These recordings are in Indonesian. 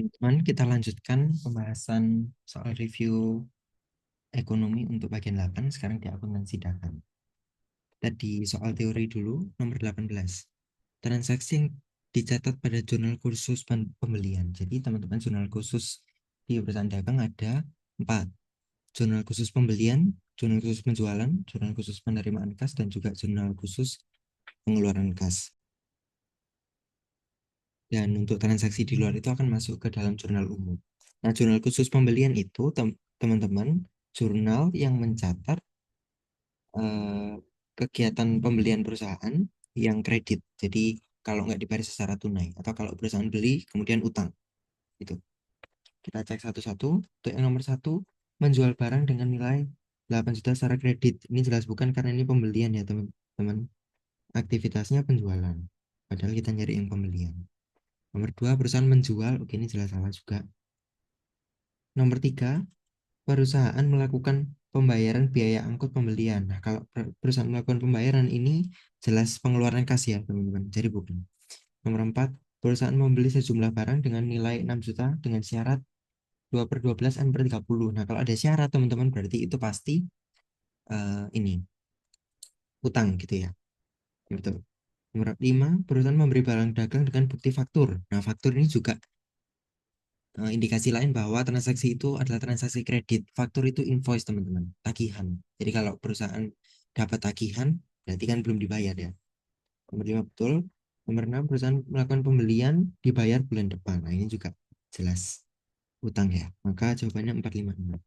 Teman, kita lanjutkan pembahasan soal review ekonomi untuk bagian 8, sekarang di akuntansi dagang. Tadi soal teori dulu, nomor 18. Transaksi yang dicatat pada jurnal khusus pembelian. Jadi teman-teman, jurnal khusus di perusahaan dagang ada 4. Jurnal khusus pembelian, jurnal khusus penjualan, jurnal khusus penerimaan kas, dan juga jurnal khusus pengeluaran kas. Dan untuk transaksi di luar itu akan masuk ke dalam jurnal umum. Nah, jurnal khusus pembelian itu, teman-teman, jurnal yang mencatat eh, kegiatan pembelian perusahaan yang kredit. Jadi, kalau nggak dibayar secara tunai, atau kalau perusahaan beli, kemudian utang. Itu. Kita cek satu-satu. Untuk yang nomor satu, menjual barang dengan nilai 8 juta secara kredit. Ini jelas bukan karena ini pembelian ya, teman-teman. Aktivitasnya penjualan. Padahal kita nyari yang pembelian. Nomor dua, perusahaan menjual. Oke, ini jelas salah juga. Nomor tiga, perusahaan melakukan pembayaran biaya angkut pembelian. Nah, kalau perusahaan melakukan pembayaran ini jelas pengeluaran kas ya, teman-teman. Jadi bukan. Nomor empat, perusahaan membeli sejumlah barang dengan nilai 6 juta dengan syarat 2/12 N/30. Nah, kalau ada syarat, teman-teman, berarti itu pasti ini utang gitu ya. Betul. Nomor lima, perusahaan memberi barang dagang dengan bukti faktur. Nah, faktur ini juga indikasi lain bahwa transaksi itu adalah transaksi kredit. Faktur itu invoice, teman-teman, tagihan. Jadi kalau perusahaan dapat tagihan, berarti kan belum dibayar ya. Nomor 5 betul. Nomor 6, perusahaan melakukan pembelian dibayar bulan depan. Nah, ini juga jelas utang ya. Maka jawabannya 456.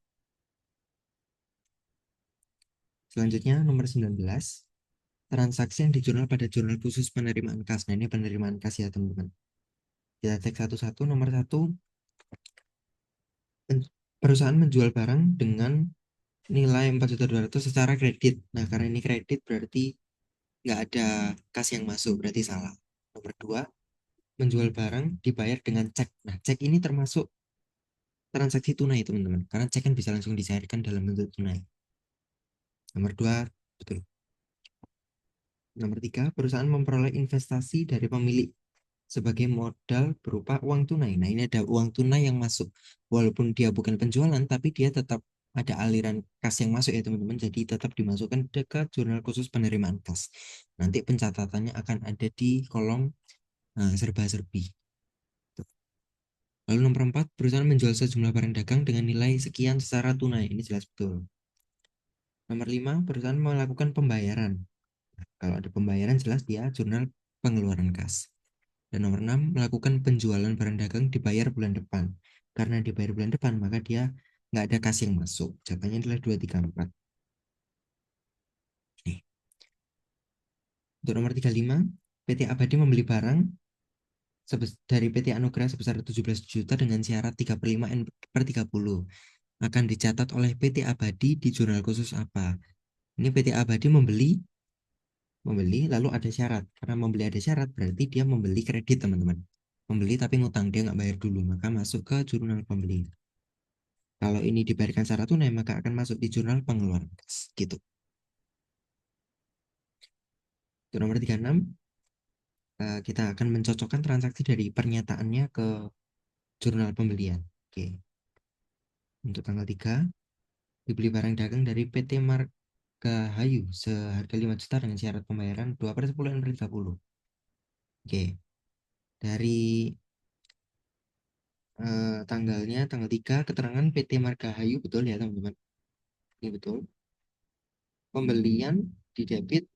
Selanjutnya nomor 19, transaksi yang dijurnal pada jurnal khusus penerimaan kas. Nah, ini penerimaan kas ya, teman-teman. Kita cek satu-satu. Nomor satu, perusahaan menjual barang dengan nilai 4.200.000 secara kredit. Nah, karena ini kredit berarti nggak ada kas yang masuk, berarti salah. Nomor dua, menjual barang dibayar dengan cek. Nah, cek ini termasuk transaksi tunai, teman-teman. Karena cek kan bisa langsung dicairkan dalam bentuk tunai. Nomor dua, betul. Nomor tiga, perusahaan memperoleh investasi dari pemilik sebagai modal berupa uang tunai. Nah, ini ada uang tunai yang masuk. Walaupun dia bukan penjualan, tapi dia tetap ada aliran kas yang masuk ya, teman-teman. Jadi tetap dimasukkan ke jurnal khusus penerimaan kas. Nanti pencatatannya akan ada di kolom serba-serbi. Lalu nomor 4, perusahaan menjual sejumlah barang dagang dengan nilai sekian secara tunai. Ini jelas betul. Nomor 5, perusahaan melakukan pembayaran. Kalau ada pembayaran jelas dia jurnal pengeluaran kas. Dan nomor 6, melakukan penjualan barang dagang dibayar bulan depan. Karena dibayar bulan depan, maka dia nggak ada kas yang masuk. Jawabannya adalah 2, 3, 4. Nih. Untuk nomor 35, PT Abadi membeli barang dari PT Anugrah sebesar 17 juta dengan syarat 3/5 N/30. Akan dicatat oleh PT Abadi di jurnal khusus apa? Ini PT Abadi membeli lalu ada syarat. Karena membeli ada syarat berarti dia membeli kredit, teman-teman. Membeli tapi ngutang, dia nggak bayar dulu, maka masuk ke jurnal pembeli. Kalau ini dibayarkan secara tunai, maka akan masuk di jurnal pengeluaran kas. Gitu. Untuk nomor 36, kita akan mencocokkan transaksi dari pernyataannya ke jurnal pembelian. Oke. Untuk tanggal 3, dibeli barang dagang dari PT Margahayu seharga 5 juta dengan syarat pembayaran 2/10 N/30. Oke. Dari tanggalnya, tanggal 3, keterangan PT Margahayu, betul ya, teman-teman? Ini betul. Pembelian di debit,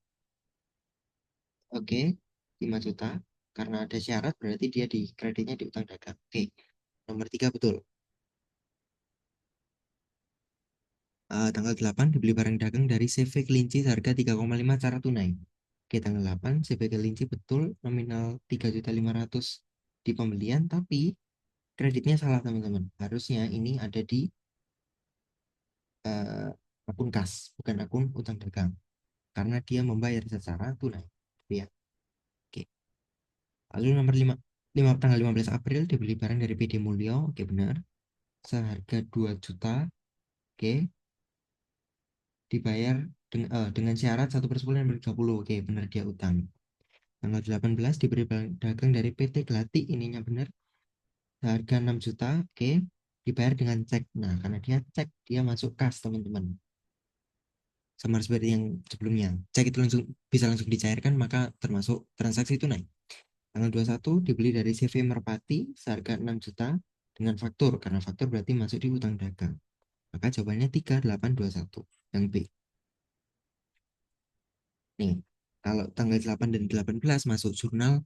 oke, 5 juta. Karena ada syarat, berarti dia di kreditnya di utang dagang. Oke, nomor 3 betul. Tanggal 8, dibeli barang dagang dari CV Kelinci harga 3,5 cara tunai. Oke, tanggal 8, CV Kelinci betul, nominal 3.500.000 di pembelian, tapi kreditnya salah, teman-teman. Harusnya ini ada di eh, akun kas, bukan akun utang dagang. Karena dia membayar secara tunai. Ya. Oke. Lalu nomor 5, tanggal 15 April dibeli barang dari PD Mulyo. Oke, benar. Seharga 2 juta. Oke. Dibayar dengan syarat 1/10 dan 30. Oke, benar dia utang. Tanggal 18 diberi barang dagang dari PT Glati. Ininya benar. Harga 6 juta, oke, dibayar dengan cek. Nah, karena dia cek, dia masuk kas, teman-teman. Sama seperti yang sebelumnya. Cek itu langsung bisa langsung dicairkan, maka termasuk transaksi tunai. Tanggal 21 dibeli dari CV Merpati seharga 6 juta dengan faktur, karena faktur berarti masuk di utang dagang. Maka jawabannya 3821 yang B. Nih, kalau tanggal 8 dan 18 masuk jurnal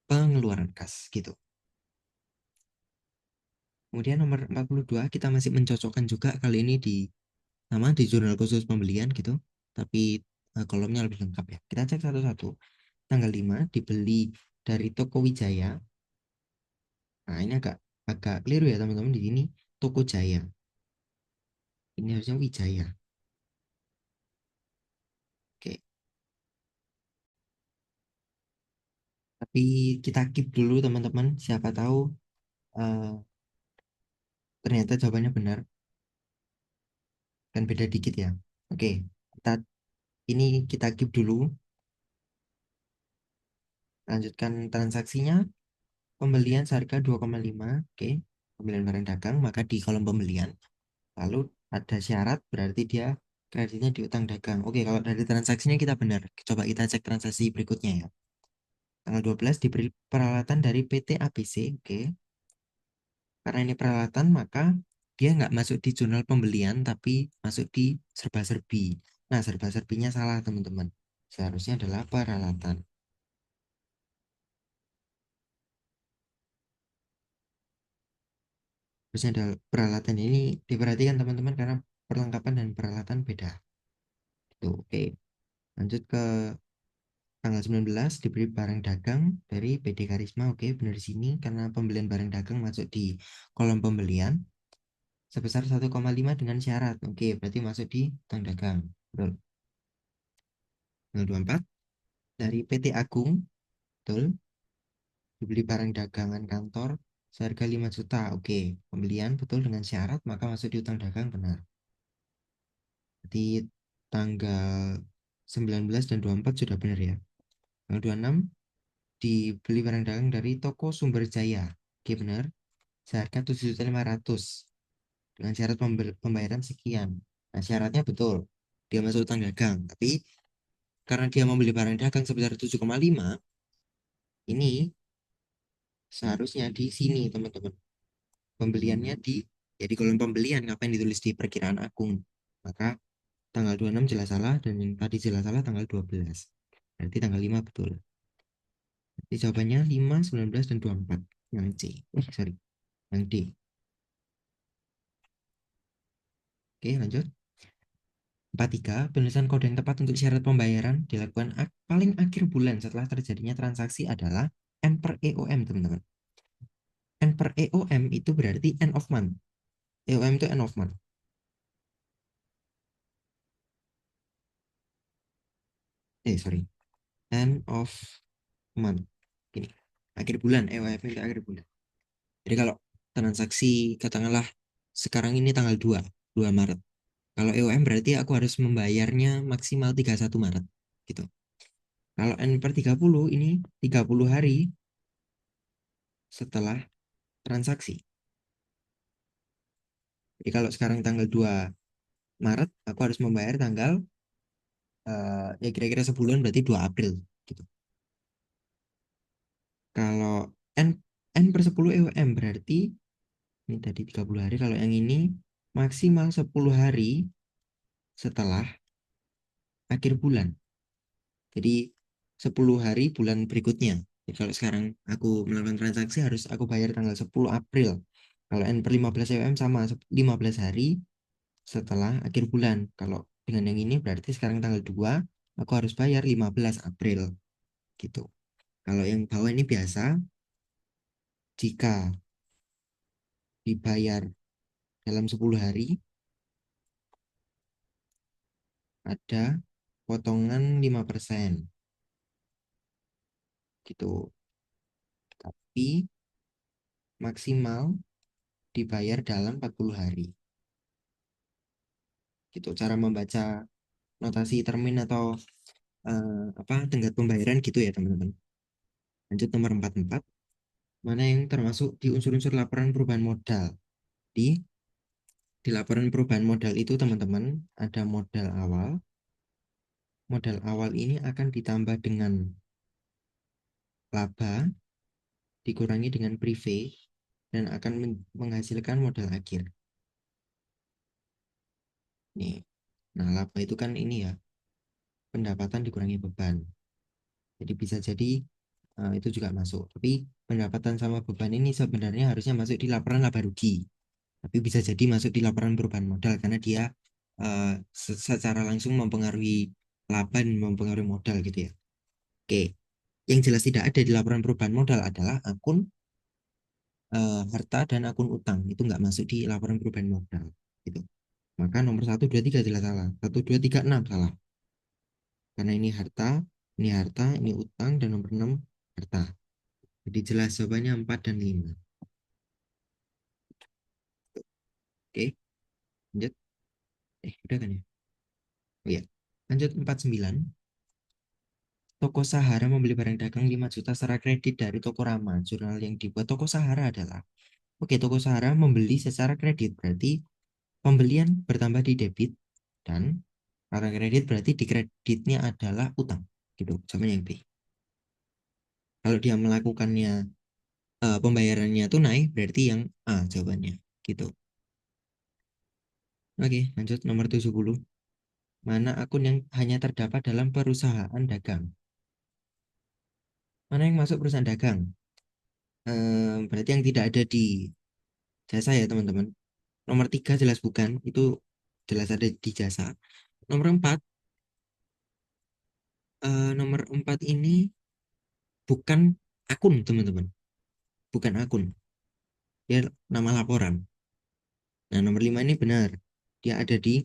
pengeluaran kas gitu. Kemudian nomor 42 kita masih mencocokkan juga kali ini di sama di jurnal khusus pembelian gitu. Tapi kolomnya lebih lengkap ya. Kita cek satu-satu. Tanggal 5 dibeli dari Toko Wijaya. Nah, ini agak agak keliru ya teman-teman di sini Toko Jaya. Ini harusnya Wijaya. Oke. Tapi kita keep dulu teman-teman. Siapa tahu eh, ternyata jawabannya benar dan beda dikit ya. Oke. Kita ini kita keep dulu. Lanjutkan transaksinya. Pembelian seharga 2,5. Oke. Pembelian barang dagang maka di kolom pembelian. Lalu ada syarat berarti dia kreditnya di utang dagang. Oke, kalau dari transaksinya kita benar. Coba kita cek transaksi berikutnya ya. Tanggal 12 diberi peralatan dari PT ABC. Oke. Karena ini peralatan, maka dia nggak masuk di jurnal pembelian, tapi masuk di serba-serbi. Nah, serba-serbinya salah, teman-teman. Seharusnya adalah peralatan. Harusnya adalah peralatan ini diperhatikan, teman-teman, karena perlengkapan dan peralatan beda. Itu, oke. Lanjut ke tanggal 19 diberi barang dagang dari PD Karisma. Oke, benar di sini karena pembelian barang dagang masuk di kolom pembelian sebesar 1,5 dengan syarat. Oke, berarti masuk di utang dagang. Betul. Tanggal 24 dari PT Agung, betul. Dibeli barang dagangan kantor seharga 5 juta. Oke, pembelian betul dengan syarat maka masuk di utang dagang benar. Jadi tanggal 19 dan 24 sudah benar ya. Tanggal 26 dibeli barang dagang dari toko Sumber Jaya. Oke, benar. Seharga 7.500.000 dengan syarat pembayaran sekian. Nah, syaratnya betul. Dia masuk utang dagang, tapi karena dia membeli barang dagang sebesar 7,5, ini seharusnya di sini, teman-teman. Pembeliannya di kolom pembelian, ngapain ditulis di perkiraan akun. Maka tanggal 26 jelas salah dan yang tadi jelas salah tanggal 12. Berarti tanggal 5 betul. Jadi jawabannya 5, 19 dan 24. Yang C. Sorry. Yang D. Oke, lanjut. 43, penulisan kode yang tepat untuk syarat pembayaran dilakukan paling akhir bulan setelah terjadinya transaksi adalah N per EOM, teman-teman. N per EOM itu berarti end of month. EOM itu end of month. Sorry. End of month. Gini, akhir bulan, EOM itu akhir bulan. Jadi kalau transaksi, katakanlah sekarang ini tanggal 2 Maret. Kalau EOM berarti aku harus membayarnya maksimal 31 Maret. Gitu. Kalau N per 30 ini 30 hari setelah transaksi. Jadi kalau sekarang tanggal 2 Maret, aku harus membayar tanggal ya kira-kira sebulan berarti 2 April gitu. Kalau N N per 10 EUM berarti ini tadi 30 hari, kalau yang ini maksimal 10 hari setelah akhir bulan. Jadi 10 hari bulan berikutnya. Jadi kalau sekarang aku melakukan transaksi harus aku bayar tanggal 10 April. Kalau N per 15 EUM sama 15 hari setelah akhir bulan. Kalau dengan yang ini berarti sekarang tanggal 2 aku harus bayar 15 April gitu. Kalau yang bawah ini biasa jika dibayar dalam 10 hari ada potongan 5% gitu. Tapi maksimal dibayar dalam 40 hari. Gitu cara membaca notasi termin atau apa tenggat pembayaran gitu ya teman-teman. Lanjut nomor 44. mana yang termasuk di unsur-unsur laporan perubahan modal. Di laporan perubahan modal itu teman-teman ada modal awal. Modal awal ini akan ditambah dengan laba dikurangi dengan prive dan akan menghasilkan modal akhir. Nih. Nah, laba itu kan ini ya, pendapatan dikurangi beban. Jadi bisa jadi itu juga masuk. Tapi pendapatan sama beban ini sebenarnya harusnya masuk di laporan laba rugi. Tapi bisa jadi masuk di laporan perubahan modal karena dia secara langsung mempengaruhi laba dan mempengaruhi modal gitu ya. Oke, yang jelas tidak ada di laporan perubahan modal adalah akun harta dan akun utang. Itu nggak masuk di laporan perubahan modal. Gitu. Maka nomor 1, 2, 3 jelas salah. 1, 2, 3, 6 salah. Karena ini harta, ini utang, dan nomor 6 harta. Jadi jelas jawabannya 4 dan 5. Oke, lanjut. Udah kan ya? Oh iya. Lanjut 49. Toko Sahara membeli barang dagang 5 juta secara kredit dari Toko Rama. Jurnal yang dibuat Toko Sahara adalah, oke, Toko Sahara membeli secara kredit, berarti pembelian bertambah di debit, dan barang kredit berarti di kreditnya adalah utang. Gitu, sama yang B. Kalau dia melakukannya pembayarannya tunai, berarti yang A jawabannya. Gitu. Oke, lanjut nomor 70. Mana akun yang hanya terdapat dalam perusahaan dagang? Mana yang masuk perusahaan dagang? Berarti yang tidak ada di jasa ya teman-teman. Nomor 3 jelas bukan, itu jelas ada di jasa. Nomor 4, nomor 4 ini bukan akun teman-teman, bukan akun, dia nama laporan. Nah nomor 5 ini benar, dia ada di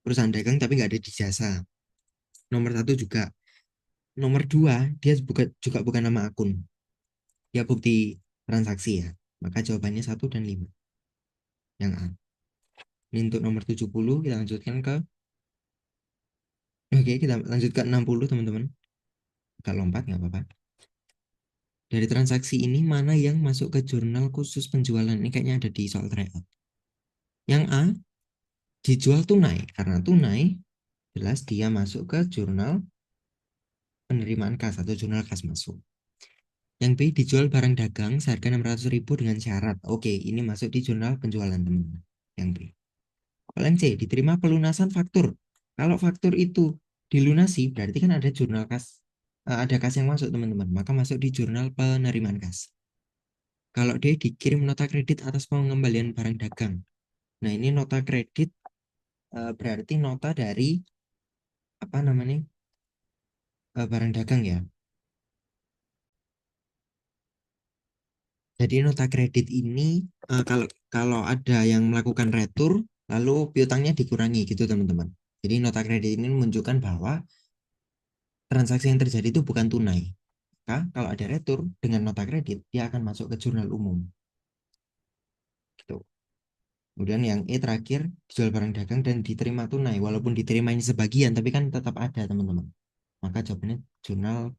perusahaan dagang tapi nggak ada di jasa. Nomor 1 juga. Nomor 2 dia juga bukan nama akun, dia bukti transaksi ya. Maka jawabannya 1 dan 5 yang A. Ini untuk nomor 70 kita lanjutkan ke, oke kita lanjut ke 60 teman-teman. Agak lompat nggak apa-apa. Dari transaksi ini mana yang masuk ke jurnal khusus penjualan? Ini kayaknya ada di soal tryout. Yang A, dijual tunai. Karena tunai, jelas dia masuk ke jurnal penerimaan kas atau jurnal kas masuk. Yang B, dijual barang dagang seharga 600.000 dengan syarat. Oke, ini masuk di jurnal penjualan teman-teman. Yang B. Kalau yang C, diterima pelunasan faktur. Kalau faktur itu dilunasi, berarti kan ada jurnal kas, ada kas yang masuk teman-teman. Maka masuk di jurnal penerimaan kas. Kalau D, dikirim nota kredit atas pengembalian barang dagang. Nah, ini nota kredit berarti nota dari apa namanya? Barang dagang ya. Jadi nota kredit ini kalau kalau ada yang melakukan retur lalu piutangnya dikurangi gitu teman-teman. Jadi nota kredit ini menunjukkan bahwa transaksi yang terjadi itu bukan tunai. Maka kalau ada retur dengan nota kredit dia akan masuk ke jurnal umum. Gitu. Kemudian yang E terakhir, jual barang dagang dan diterima tunai. Walaupun diterima ini sebagian, tapi kan tetap ada teman-teman. Maka jawabannya jurnal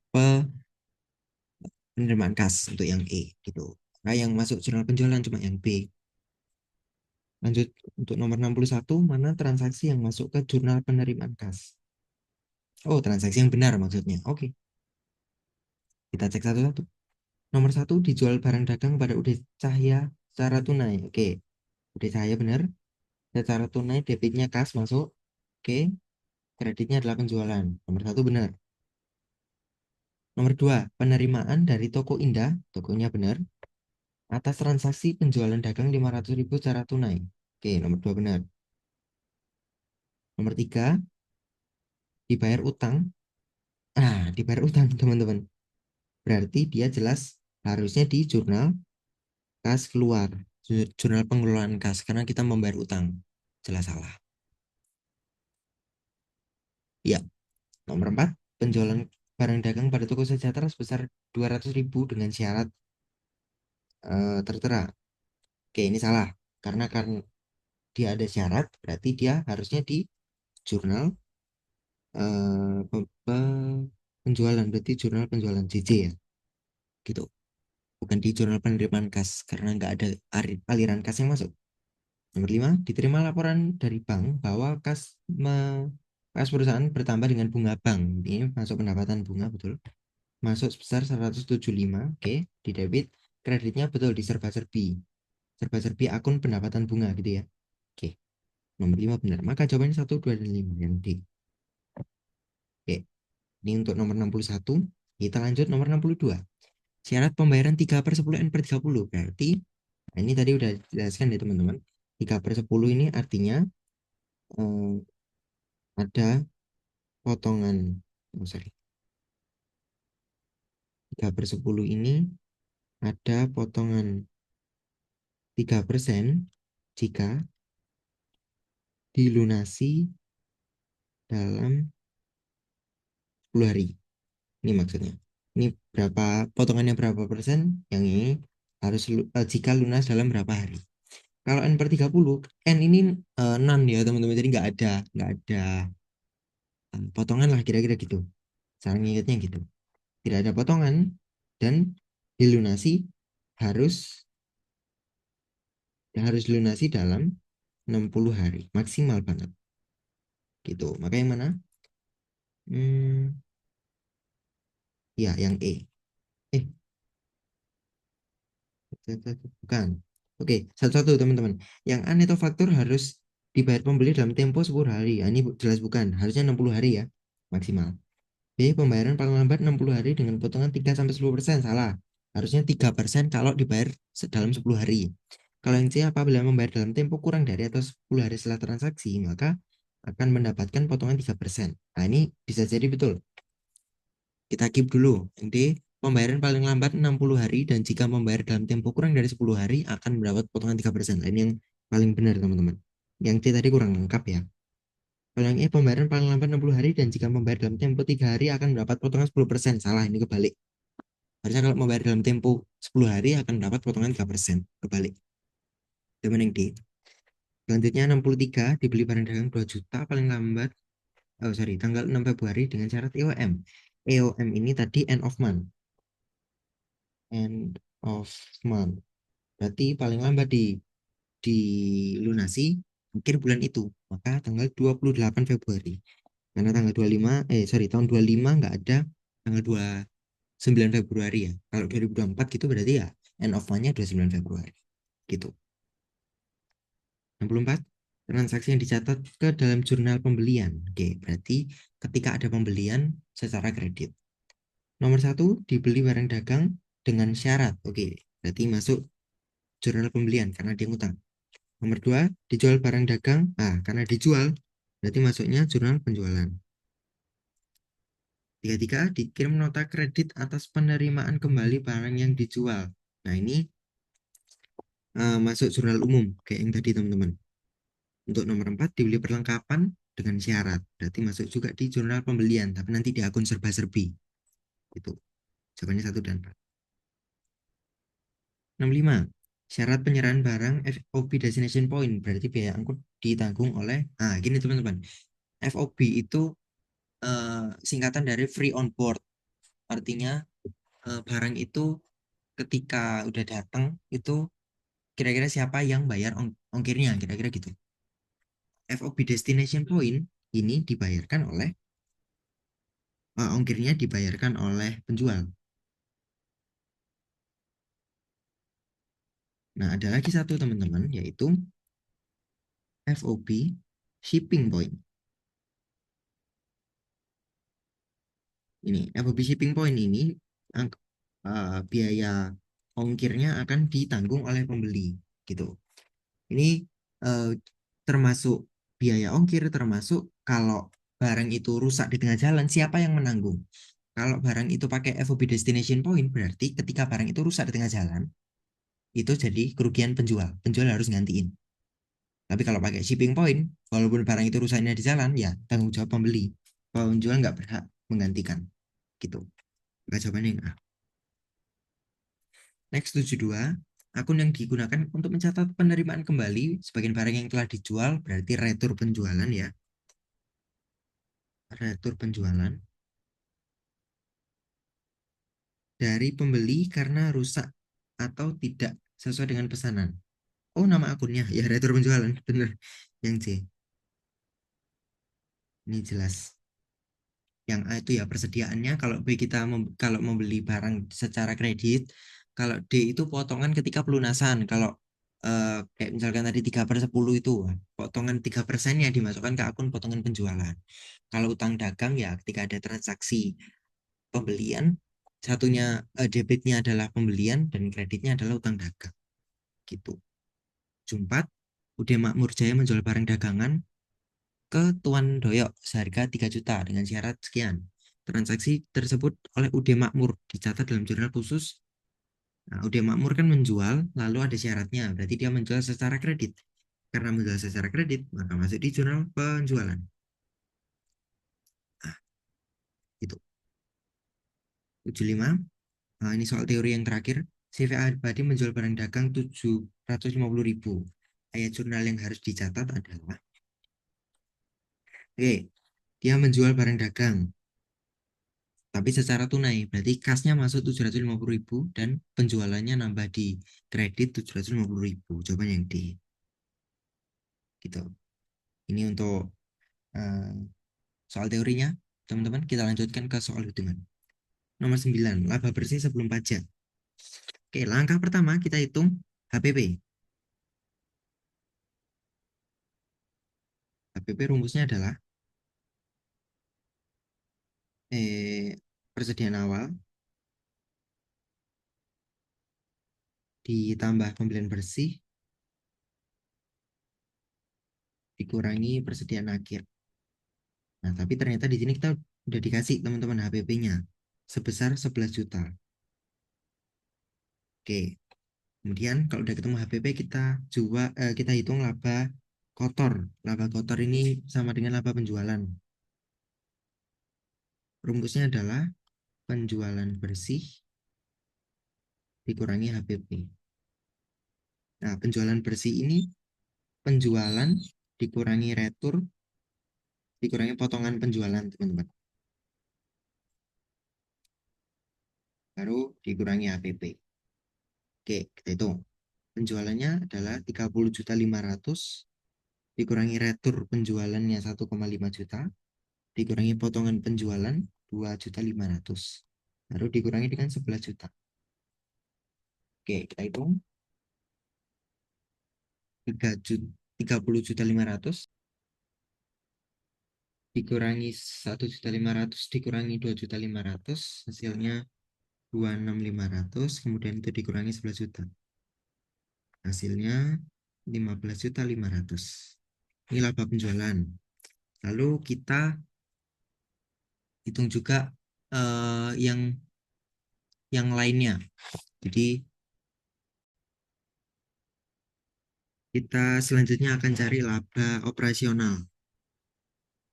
penerimaan kas untuk yang E gitu. Nah, yang masuk jurnal penjualan cuma yang B. Lanjut untuk nomor 61, mana transaksi yang masuk ke jurnal penerimaan kas? Oh, transaksi yang benar maksudnya. Oke, kita cek satu-satu. Nomor 1, dijual barang dagang pada Ude Cahya secara tunai. Oke, Ude Cahya benar. Secara tunai debitnya kas masuk. Oke, kreditnya adalah penjualan. Nomor 1 benar. Nomor 2, penerimaan dari Toko Indah, tokonya benar, atas transaksi penjualan dagang 500.000 secara tunai. Oke, nomor 2 benar. Nomor 3, dibayar utang. Nah, dibayar utang, teman-teman. Berarti dia jelas harusnya di jurnal kas keluar, jurnal pengelolaan kas, karena kita membayar utang. Jelas salah. Ya, nomor 4, penjualan barang dagang pada toko sejahtera sebesar 200.000 dengan syarat tertera. Oke, ini salah. Karena dia ada syarat, berarti dia harusnya di jurnal penjualan, berarti jurnal penjualan JJ ya. Gitu. bukan di jurnal penerimaan kas karena nggak ada aliran kas yang masuk. Nomor 5, diterima laporan dari bank bahwa kas perusahaan bertambah dengan bunga bank. Ini masuk pendapatan bunga, betul. Masuk sebesar 175, oke, di debit. Kreditnya betul di serba-serbi. Serba-serbi akun pendapatan bunga gitu ya. Oke, nomor 5 benar. Maka jawabannya 1, 2, dan 5 yang D. Oke, ini untuk nomor 61. Kita lanjut nomor 62. Syarat pembayaran 3/10 N per 30. Berarti, nah ini tadi udah jelaskan ya teman-teman. 3/10 ini artinya eh, ada potongan, oh sorry, 3/10 ini ada potongan 3% jika dilunasi dalam 10 hari. Ini maksudnya. Ini berapa, potongannya berapa persen, yang ini harus jika lunas dalam berapa hari. Kalau N per 30, N ini non ya teman-teman, jadi nggak ada potongan lah kira-kira gitu. Cara ngingetnya gitu. Tidak ada potongan dan dilunasi harus harus dilunasi dalam 60 hari. Maksimal banget. Gitu. Maka yang mana? Hmm, ya, yang E. Eh, bukan. Oke, satu-satu teman-teman. Yang A neto faktur harus dibayar pembeli dalam tempo 10 hari. Ini jelas bukan. Harusnya 60 hari ya. Maksimal. B. Pembayaran paling lambat 60 hari dengan potongan 3-10%. Salah. Harusnya 3% kalau dibayar dalam 10 hari. Kalau yang C, apabila membayar dalam tempo kurang dari atau 10 hari setelah transaksi, maka akan mendapatkan potongan 3%. Nah, ini bisa jadi betul. Kita keep dulu. Yang D, pembayaran paling lambat 60 hari dan jika membayar dalam tempo kurang dari 10 hari akan mendapat potongan 3%. Nah, ini yang paling benar, teman-teman. Yang C tadi kurang lengkap ya. Kalau yang E, pembayaran paling lambat 60 hari dan jika membayar dalam tempo 3 hari akan mendapat potongan 10%. Salah, ini kebalik. Harusnya kalau membayar dalam tempo 10 hari akan mendapat potongan 3%. Kebalik. Teman yang D. Selanjutnya 63, dibeli barang dagang 2 juta paling lambat, oh sorry, tanggal 6 Februari dengan syarat EOM. EOM ini tadi end of month. End of month. Berarti paling lambat dilunasi akhir bulan itu. Maka tanggal 28 Februari. Karena tanggal 25, sorry, tahun 25 nggak ada tanggal 29 Februari ya. Kalau 2024 gitu berarti ya end of month-nya 29 Februari. Gitu. 64, transaksi yang dicatat ke dalam jurnal pembelian. Oke, berarti ketika ada pembelian secara kredit. Nomor 1, dibeli barang dagang dengan syarat. Oke, berarti masuk jurnal pembelian karena dia ngutang. Nomor 2, dijual barang dagang. Karena dijual, berarti masuknya jurnal penjualan. 33, dikirim nota kredit atas penerimaan kembali barang yang dijual. Nah, ini masuk jurnal umum, kayak yang tadi teman-teman. Untuk nomor 4, dibeli perlengkapan dengan syarat. Berarti masuk juga di jurnal pembelian, tapi nanti di akun serba-serbi. Itu. Jawabannya 1 dan 4. 65, syarat penyerahan barang FOB Destination Point. Berarti biaya angkut ditanggung oleh, gini teman-teman. FOB itu singkatan dari free on board. Artinya barang itu ketika udah datang itu kira-kira siapa yang bayar ongkirnya, kira-kira gitu. FOB Destination Point ini dibayarkan oleh ongkirnya dibayarkan oleh penjual. Nah, ada lagi satu teman-teman, yaitu FOB Shipping Point. Ini FOB Shipping Point ini biaya ongkirnya akan ditanggung oleh pembeli, gitu. Ini eh, termasuk biaya ongkir, termasuk kalau barang itu rusak di tengah jalan, siapa yang menanggung? Kalau barang itu pakai FOB Destination Point, berarti ketika barang itu rusak di tengah jalan, itu jadi kerugian penjual. Penjual harus gantiin. Tapi kalau pakai shipping point, walaupun barang itu rusaknya di jalan, ya tanggung jawab pembeli. Penjual nggak berhak menggantikan. Gitu. Maka jawabannya yang A. Next 72, akun yang digunakan untuk mencatat penerimaan kembali sebagian barang yang telah dijual, berarti retur penjualan ya. Retur penjualan dari pembeli karena rusak. atau tidak sesuai dengan pesanan. Oh, nama akunnya. Ya, retur penjualan. Bener. Yang C. Ini jelas. Yang A itu ya persediaannya. Kalau B kita kalau membeli barang secara kredit. Kalau D itu potongan ketika pelunasan. Kalau kayak misalkan tadi 3/10 itu, potongan 3%-nya dimasukkan ke akun potongan penjualan. Kalau utang dagang ya ketika ada transaksi pembelian, satunya debitnya adalah pembelian dan kreditnya adalah utang dagang. Gitu. Jumpat, UD Makmur Jaya menjual barang dagangan ke Tuan Doyok seharga 3 juta dengan syarat sekian. Transaksi tersebut oleh UD Makmur dicatat dalam jurnal khusus. Nah, UD Makmur kan menjual, lalu ada syaratnya, berarti dia menjual secara kredit. Karena menjual secara kredit, maka masuk di jurnal penjualan. Nah, itu. 75. Nah, ini soal teori yang terakhir. CVA Badi menjual barang dagang 750.000. Ayat jurnal yang harus dicatat adalah, oke, dia menjual barang dagang tapi secara tunai. Berarti kasnya masuk 750.000 dan penjualannya nambah di kredit 750.000. Jawaban yang D. Gitu. Ini untuk eh, soal teorinya. Teman-teman, kita lanjutkan ke soal hitungan. Nomor 9, laba bersih sebelum pajak. Oke, langkah pertama kita hitung HPP. HPP rumusnya adalah persediaan awal ditambah pembelian bersih dikurangi persediaan akhir. Nah, tapi ternyata di sini kita udah dikasih teman-teman HPP-nya sebesar 11 juta. Oke, kemudian kalau udah ketemu HPP kita hitung laba kotor. Laba kotor ini sama dengan laba penjualan. Rumusnya adalah penjualan bersih dikurangi HPP. Nah, penjualan bersih ini penjualan dikurangi retur dikurangi potongan penjualan, teman-teman. Baru dikurangi HPP. Oke, kita hitung. Penjualannya adalah 30.500.000 dikurangi retur penjualannya 1,5 juta dikurangi potongan penjualan 2.500.000 baru dikurangi dengan 11 juta. Oke, kita hitung 30.500.000 dikurangi 1.500.000 dikurangi 2.500.000 hasilnya 26.500 kemudian itu dikurangi 11 juta hasilnya 15.500.000. Ini laba penjualan. Lalu kita hitung juga yang lainnya. Jadi kita selanjutnya akan cari laba operasional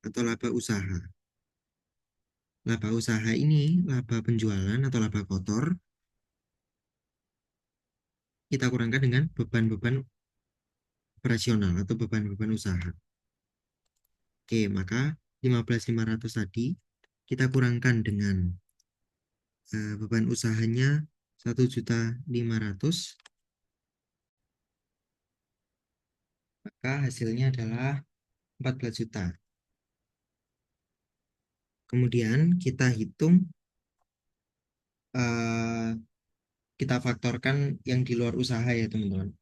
atau laba usaha. Laba usaha ini laba penjualan atau laba kotor kita kurangkan dengan beban-beban operasional atau beban-beban usaha. Oke, maka 15.500 tadi kita kurangkan dengan beban usahanya 1.500.000 maka hasilnya adalah 14 juta. Kemudian kita hitung eh, kita faktorkan yang di luar usaha ya teman-teman.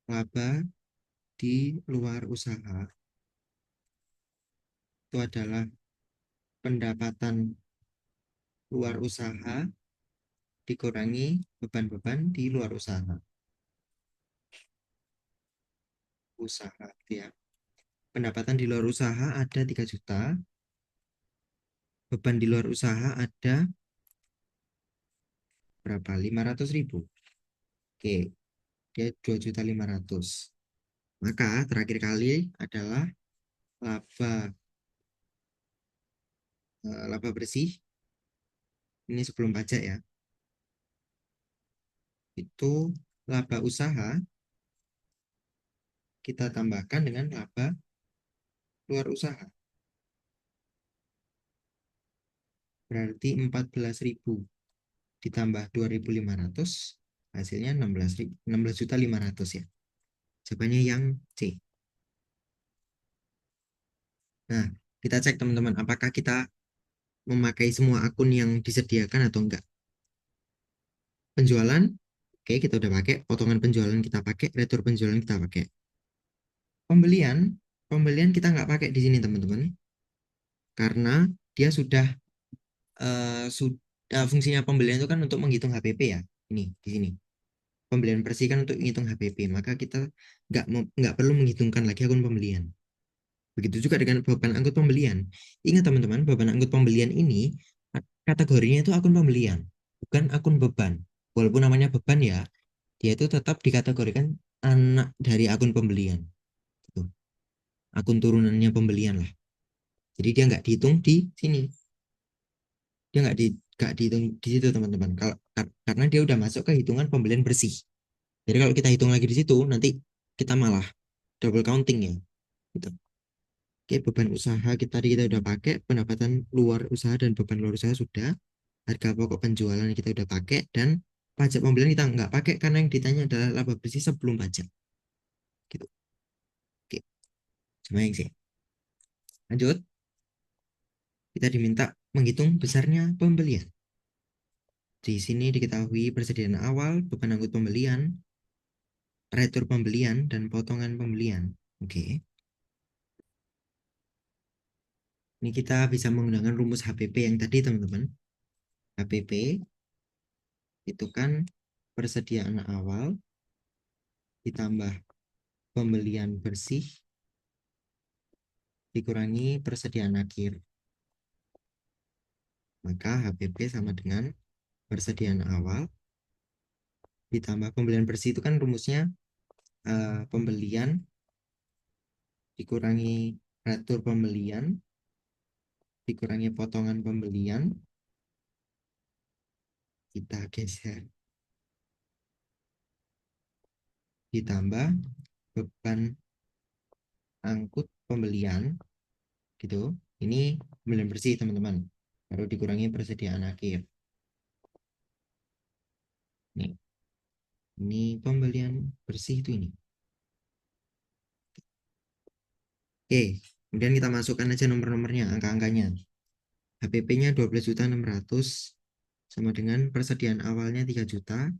Laba di luar usaha itu adalah pendapatan luar usaha dikurangi beban-beban di luar usaha. Usaha ya. Pendapatan di luar usaha ada 3 juta, beban di luar usaha ada berapa? 500.000. Oke, dia 2.500.000. Maka terakhir kali adalah laba laba bersih ini sebelum pajak ya. Itu laba usaha kita tambahkan dengan laba luar usaha. Berarti 14.000. ditambah 2.500 hasilnya 16.500 ya. Jawabannya yang C. Nah, kita cek teman-teman, apakah kita memakai semua akun yang disediakan atau enggak. Penjualan, oke kita udah pakai. Potongan penjualan kita pakai, retur penjualan kita pakai. Pembelian, pembelian kita nggak pakai di sini teman-teman, karena dia sudah fungsinya pembelian itu kan untuk menghitung HPP ya. Ini di sini. Pembelian bersih kan untuk menghitung HPP, maka kita nggak perlu menghitungkan lagi akun pembelian. Begitu juga dengan beban angkut pembelian. Ingat teman-teman, beban angkut pembelian ini kategorinya itu akun pembelian, bukan akun beban. Walaupun namanya beban ya, dia itu tetap dikategorikan anak dari akun pembelian. Gitu. Akun turunannya pembelian lah. Jadi dia nggak dihitung di sini. Dia nggak dihitung di situ teman-teman. Karena dia udah masuk ke hitungan pembelian bersih. Jadi kalau kita hitung lagi di situ, nanti kita malah double counting ya. Gitu. Oke, beban usaha kita udah pakai, pendapatan luar usaha dan beban luar usaha sudah, harga pokok penjualan kita udah pakai, dan pajak pembelian kita nggak pakai karena yang ditanya adalah laba bersih sebelum pajak. Gitu. Oke, sama yang sih. Lanjut, kita diminta menghitung besarnya pembelian. Di sini diketahui persediaan awal, beban angkut pembelian, retur pembelian, dan potongan pembelian. Oke, ini kita bisa menggunakan rumus HPP yang tadi teman-teman. HPP itu kan persediaan awal ditambah pembelian bersih dikurangi persediaan akhir. Maka HPP sama dengan persediaan awal ditambah pembelian bersih itu kan rumusnya pembelian dikurangi retur pembelian dikurangi potongan pembelian, kita geser, ditambah beban angkut pembelian gitu. Ini pembelian bersih teman-teman, baru dikurangi persediaan akhir. Nih, ini pembelian bersih itu ini. Oke, kemudian kita masukkan aja nomor-nomornya, angka-angkanya. HPP-nya 12.600 sama dengan persediaan awalnya 3 juta.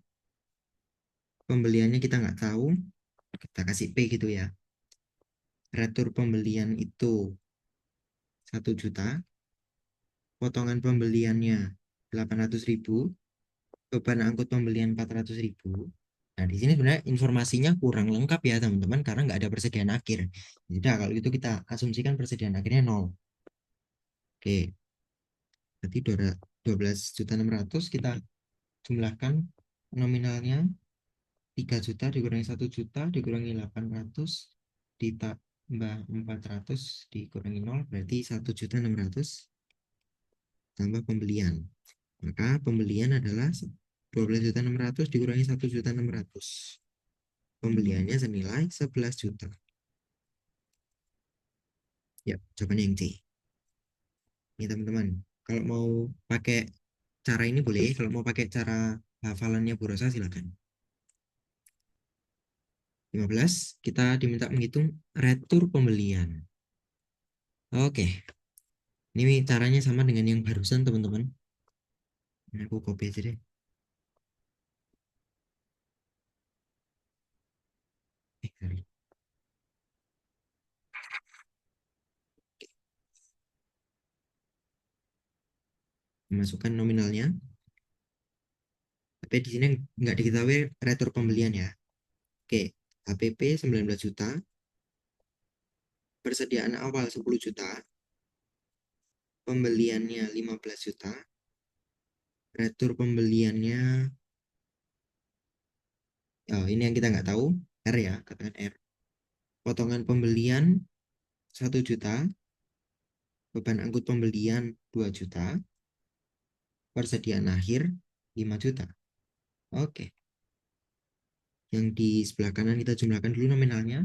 Pembeliannya kita nggak tahu, kita kasih P gitu ya. Retur pembelian itu 1 juta. Potongan pembeliannya 800.000. Beban angkut pembelian 400.000. Nah, di sini sebenarnya informasinya kurang lengkap ya teman-teman, karena nggak ada persediaan akhir. Jadi kalau itu kita asumsikan persediaan akhirnya 0. Oke, berarti 12.600 kita jumlahkan nominalnya 3 juta dikurangi 1 juta dikurangi 800 ditambah 400 dikurangi 0 berarti 1.600 tambah pembelian. Maka pembelian adalah 12.600 dikurangi 1.600. Pembeliannya senilai 11 juta. Ya, jawabannya yang C. Ini teman-teman, kalau mau pakai cara ini boleh, kalau mau pakai cara hafalannya Bu Rosa silakan. 15, kita diminta menghitung retur pembelian. Oke, ini caranya sama dengan yang barusan teman-teman. Ini aku copy aja deh. Sorry. Masukkan nominalnya. Tapi di sini nggak diketahui retur pembelian ya. Oke, HPP 19 juta, persediaan awal 10 juta, pembeliannya 15 juta, retur pembeliannya, oh, ini yang kita nggak tahu, R ya, katakan R. Potongan pembelian 1 juta, beban angkut pembelian 2 juta, persediaan akhir 5 juta. Oke, yang di sebelah kanan kita jumlahkan dulu nominalnya,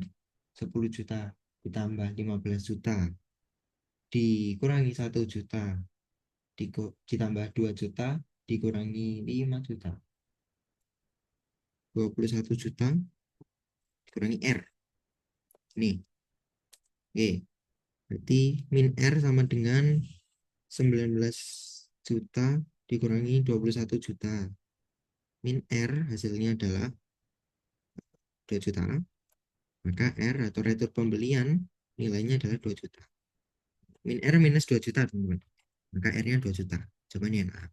10 juta ditambah 15 juta dikurangi 1 juta ditambah 2 juta dikurangi 5 juta. 21 juta dikurangi R. Nih, oke. Berarti min R sama dengan 19 juta dikurangi 21 juta. Min R hasilnya adalah 2 juta. Maka R atau retur pembelian nilainya adalah 2 juta. Min R minus 2 juta, teman-teman. Maka R-nya 2 juta. Jawabannya yang A.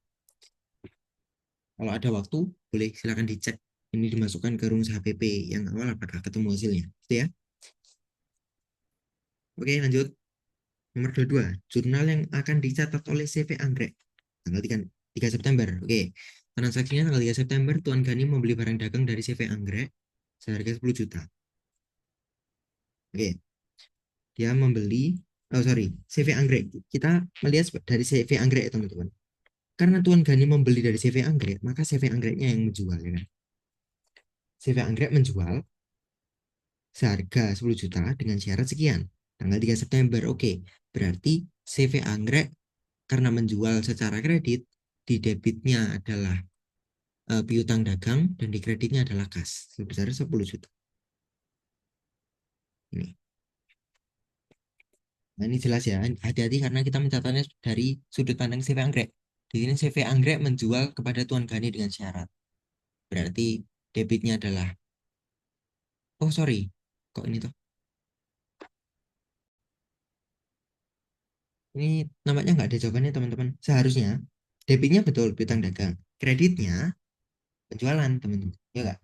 Kalau ada waktu, boleh silakan dicek. Ini dimasukkan ke rumus HPP yang awal apakah ketemu hasilnya. Gitu ya. Oke, lanjut. Nomor 22. Jurnal yang akan dicatat oleh CV Anggrek. Tanggal 3 September. Oke. Transaksinya tanggal 3 September, Tuan Gani membeli barang dagang dari CV Anggrek seharga 10 juta. Oke. Dia membeli, oh sorry, CV Anggrek. Kita melihat dari CV Anggrek, teman-teman. Karena Tuan Gani membeli dari CV Anggrek, maka CV Anggreknya yang menjual, ya kan? CV Anggrek menjual seharga 10 juta dengan syarat sekian. Tanggal 3 September, oke. Berarti CV Anggrek karena menjual secara kredit, di debitnya adalah piutang dagang dan di kreditnya adalah kas sebesar 10 juta. Ini. Nah, ini jelas ya. Hati-hati karena kita mencatatnya dari sudut pandang CV Anggrek. Di sini CV Anggrek menjual kepada Tuan Gani dengan syarat. Berarti debitnya adalah, oh sorry, kok ini tuh? Ini namanya nggak ada jawabannya, teman-teman. Seharusnya debitnya betul piutang dagang. Kreditnya penjualan, teman-teman. Ya nggak?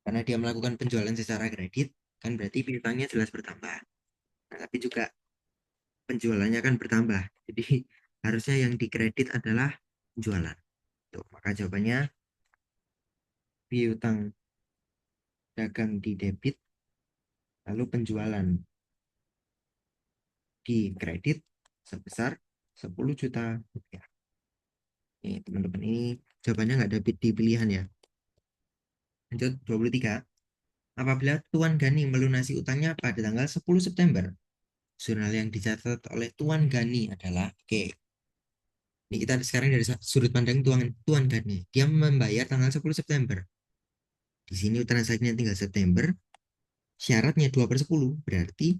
Karena dia melakukan penjualan secara kredit, kan berarti piutangnya jelas bertambah. Nah, tapi juga penjualannya kan bertambah. Jadi harusnya yang dikredit adalah penjualan. Tuh, maka jawabannya piutang dagang di debit, lalu penjualan di kredit sebesar 10 juta rupiah. Nih, teman-teman, ini jawabannya nggak ada di pilihan ya. Lanjut, 23. Apabila Tuan Gani melunasi utangnya pada tanggal 10 September, jurnal yang dicatat oleh Tuan Gani adalah, oke, ini kita sekarang dari sudut pandang Tuan Gani. Dia membayar tanggal 10 September. Di sini transaksinya tinggal September, syaratnya 2 per 10, berarti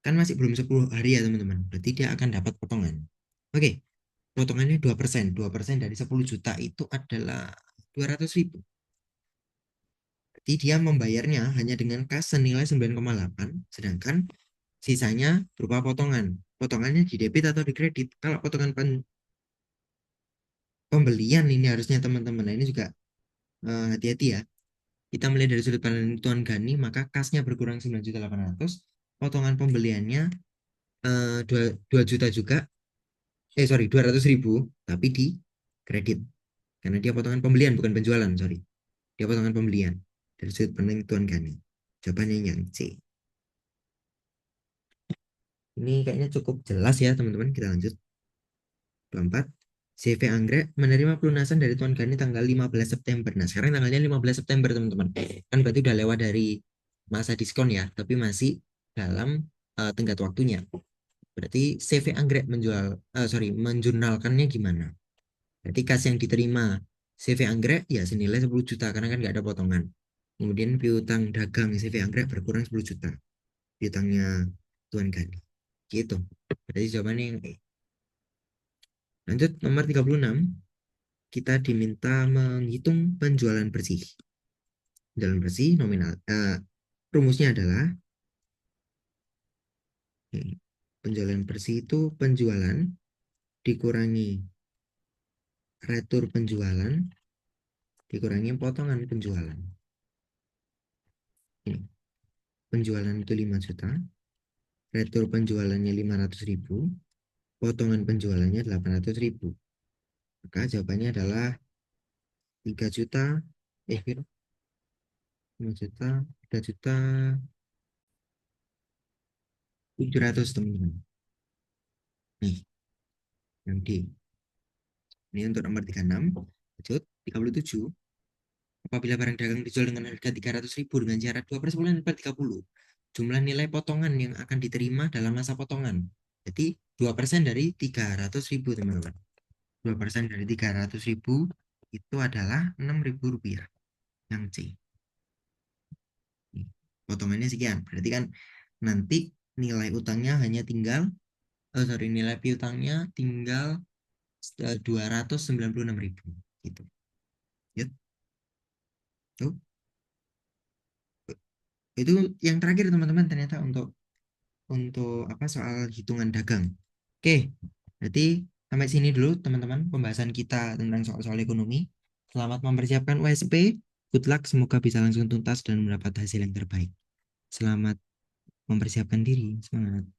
kan masih belum 10 hari ya teman-teman. Berarti dia akan dapat potongan. Oke, potongannya 2%. 2% dari 10 juta itu adalah 200.000. Berarti dia membayarnya hanya dengan kas senilai 9,8, sedangkan sisanya berupa potongan. Potongannya di debit atau di kredit. Kalau potongan pembelian ini harusnya teman-teman, nah ini juga hati-hati ya. Kita melihat dari sudut pandang Tuan Gani, maka kasnya berkurang 9.800.000, potongan pembeliannya 2 juta juga, sorry, 200.000, tapi di kredit. Karena dia potongan pembelian, bukan penjualan, sorry. Dia potongan pembelian. Dari sudut pandang Tuan Gani. Jawabannya yang C. Ini kayaknya cukup jelas ya, teman-teman. Kita lanjut. 24. CV Anggrek menerima pelunasan dari Tuan Gani tanggal 15 September. Nah, sekarang tanggalnya 15 September, teman-teman. Kan berarti udah lewat dari masa diskon ya, tapi masih dalam tenggat waktunya. Berarti CV Anggrek menjurnalkannya gimana? Berarti kas yang diterima CV Anggrek ya senilai 10 juta karena kan nggak ada potongan. Kemudian piutang dagang CV Anggrek berkurang 10 juta. Piutangnya Tuan Gani. Gitu. Berarti jawabannya yang E. Lanjut nomor 36. Kita diminta menghitung penjualan bersih. Penjualan bersih nominal. Rumusnya adalah penjualan bersih itu penjualan dikurangi retur penjualan dikurangi potongan penjualan. Ini. Penjualan itu 5 juta, retur penjualannya 500.000, potongan penjualannya 800.000. Maka jawabannya adalah 3 juta, 5 juta, 3 juta, 700, teman-teman. Nih, yang D. Ini untuk nomor 36. Lanjut, 37. Apabila barang dagang dijual dengan harga 300.000 dengan syarat 2 per 10 per 30, jumlah nilai potongan yang akan diterima dalam masa potongan. Jadi 2% dari 300.000, teman-teman. 2% dari 300.000 itu adalah 6.000 rupiah yang C. Potongannya sekian. Berarti kan nanti nilai utangnya hanya tinggal, sorry, nilai piutangnya tinggal 296.000 gitu. Ya, tuh. Itu yang terakhir teman-teman ternyata untuk apa soal hitungan dagang. Oke, berarti sampai sini dulu teman-teman pembahasan kita tentang soal-soal ekonomi. Selamat mempersiapkan USP. Good luck, semoga bisa langsung tuntas dan mendapat hasil yang terbaik. Selamat mempersiapkan diri. Semangat.